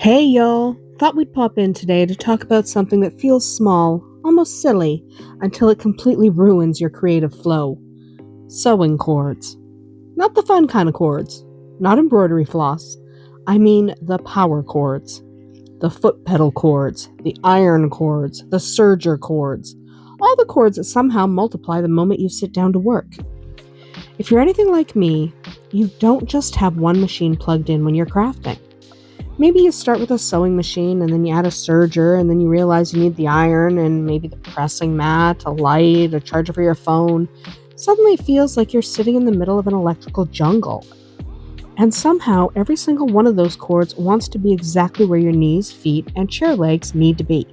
Hey y'all! Thought we'd pop in today to talk about something that feels small, almost silly, until it completely ruins your creative flow. Sewing cords. Not the fun kind of cords. Not embroidery floss. I mean the power cords. The foot pedal cords. The iron cords. The serger cords. All the cords that somehow multiply the moment you sit down to work. If you're anything like me, you don't just have one machine plugged in when you're crafting. Maybe you start with a sewing machine and then you add a serger and then you realize you need the iron and maybe the pressing mat, a light, a charger for your phone. Suddenly it feels like you're sitting in the middle of an electrical jungle. And somehow every single one of those cords wants to be exactly where your knees, feet, and chair legs need to be.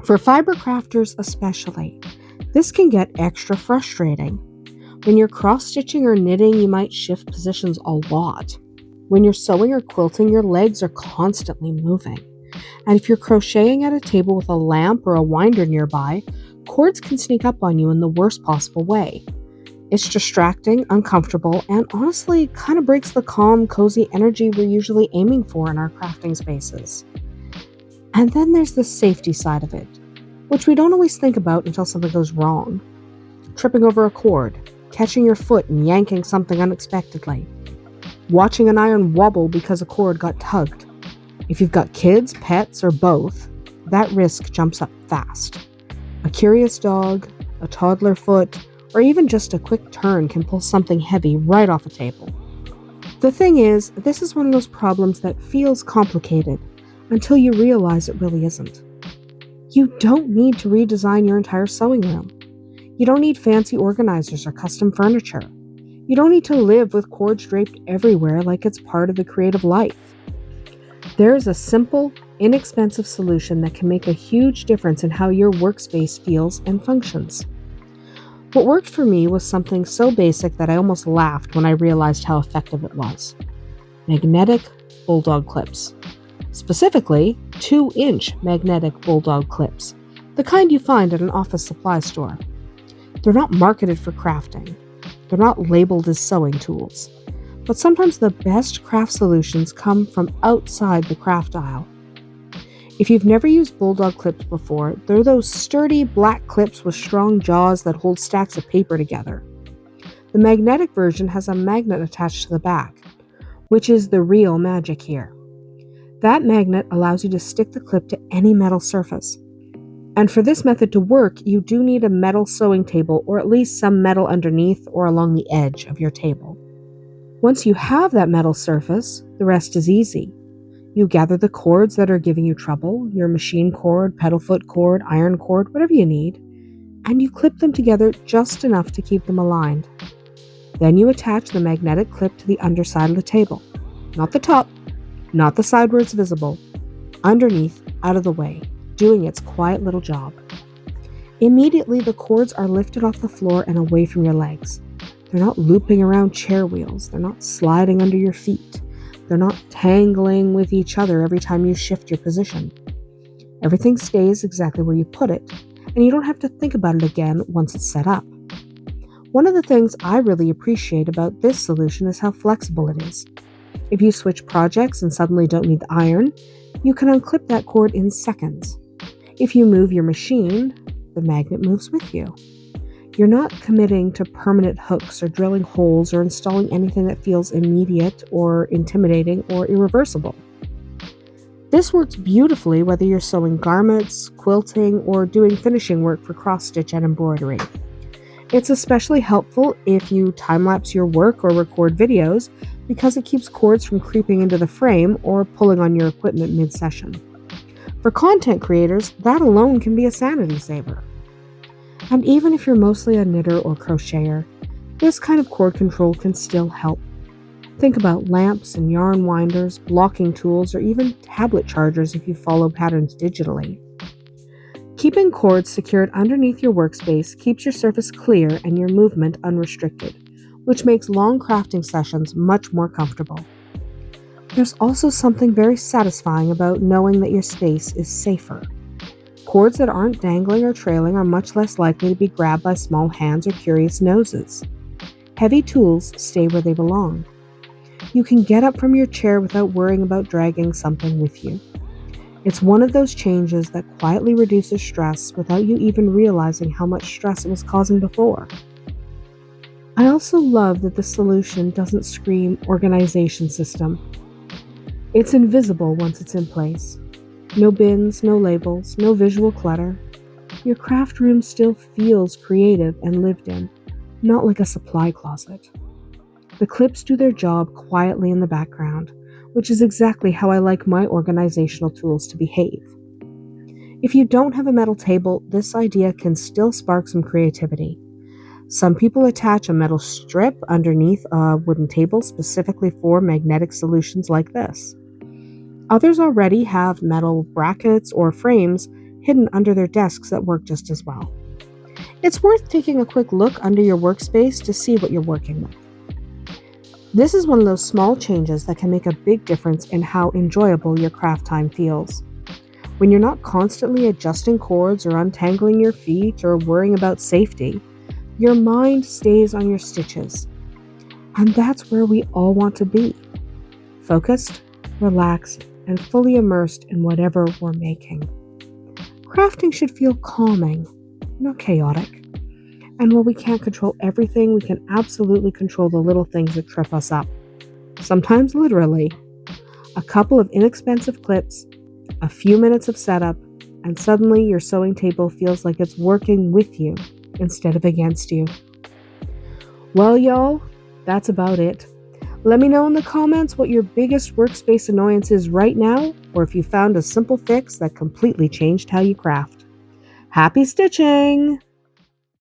For fiber crafters especially, this can get extra frustrating. When you're cross-stitching or knitting, you might shift positions a lot. When you're sewing or quilting, your legs are constantly moving. And if you're crocheting at a table with a lamp or a winder nearby, cords can sneak up on you in the worst possible way. It's distracting, uncomfortable, and honestly kind of breaks the calm, cozy energy we're usually aiming for in our crafting spaces. And then there's the safety side of it, which we don't always think about until something goes wrong. Tripping over a cord, catching your foot and yanking something unexpectedly. Watching an iron wobble because a cord got tugged. If you've got kids, pets, or both, that risk jumps up fast. A curious dog, a toddler foot, or even just a quick turn can pull something heavy right off a table. The thing is, this is one of those problems that feels complicated until you realize it really isn't. You don't need to redesign your entire sewing room. You don't need fancy organizers or custom furniture. You don't need to live with cords draped everywhere like it's part of the creative life. There is a simple, inexpensive solution that can make a huge difference in how your workspace feels and functions. What worked for me was something so basic that I almost laughed when I realized how effective it was. Magnetic bulldog clips. Specifically, 2-inch magnetic bulldog clips, the kind you find at an office supply store. They're not marketed for crafting. They're not labeled as sewing tools. But sometimes the best craft solutions come from outside the craft aisle. If you've never used bulldog clips before, they're those sturdy black clips with strong jaws that hold stacks of paper together. The magnetic version has a magnet attached to the back, which is the real magic here. That magnet allows you to stick the clip to any metal surface. And for this method to work, you do need a metal sewing table or at least some metal underneath or along the edge of your table. Once you have that metal surface, the rest is easy. You gather the cords that are giving you trouble, your machine cord, pedal foot cord, iron cord, whatever you need, and you clip them together just enough to keep them aligned. Then you attach the magnetic clip to the underside of the table. Not the top, not the side where it's visible, underneath, out of the way, doing its quiet little job. Immediately, the cords are lifted off the floor and away from your legs. They're not looping around chair wheels. They're not sliding under your feet. They're not tangling with each other every time you shift your position. Everything stays exactly where you put it, and you don't have to think about it again once it's set up. One of the things I really appreciate about this solution is how flexible it is. If you switch projects and suddenly don't need the iron, you can unclip that cord in seconds. If you move your machine, the magnet moves with you. You're not committing to permanent hooks or drilling holes or installing anything that feels immediate or intimidating or irreversible. This works beautifully whether you're sewing garments, quilting, or doing finishing work for cross-stitch and embroidery. It's especially helpful if you time-lapse your work or record videos because it keeps cords from creeping into the frame or pulling on your equipment mid-session. For content creators, that alone can be a sanity saver. And even if you're mostly a knitter or crocheter, this kind of cord control can still help. Think about lamps and yarn winders, blocking tools, or even tablet chargers if you follow patterns digitally. Keeping cords secured underneath your workspace keeps your surface clear and your movement unrestricted, which makes long crafting sessions much more comfortable. There's also something very satisfying about knowing that your space is safer. Cords that aren't dangling or trailing are much less likely to be grabbed by small hands or curious noses. Heavy tools stay where they belong. You can get up from your chair without worrying about dragging something with you. It's one of those changes that quietly reduces stress without you even realizing how much stress it was causing before. I also love that the solution doesn't scream organization system. It's invisible once it's in place. No bins, no labels, no visual clutter. Your craft room still feels creative and lived in, not like a supply closet. The clips do their job quietly in the background, which is exactly how I like my organizational tools to behave. If you don't have a metal table, this idea can still spark some creativity. Some people attach a metal strip underneath a wooden table specifically for magnetic solutions like this. Others already have metal brackets or frames hidden under their desks that work just as well. It's worth taking a quick look under your workspace to see what you're working with. This is one of those small changes that can make a big difference in how enjoyable your craft time feels. When you're not constantly adjusting cords or untangling your feet or worrying about safety, your mind stays on your stitches. And that's where we all want to be. Focused, relaxed, and fully immersed in whatever we're making. Crafting should feel calming, not chaotic. And while we can't control everything, we can absolutely control the little things that trip us up. Sometimes literally. A couple of inexpensive clips, a few minutes of setup, and suddenly your sewing table feels like it's working with you instead of against you. Well, y'all, that's about it. Let me know in the comments what your biggest workspace annoyance is right now, or if you found a simple fix that completely changed how you craft. Happy stitching!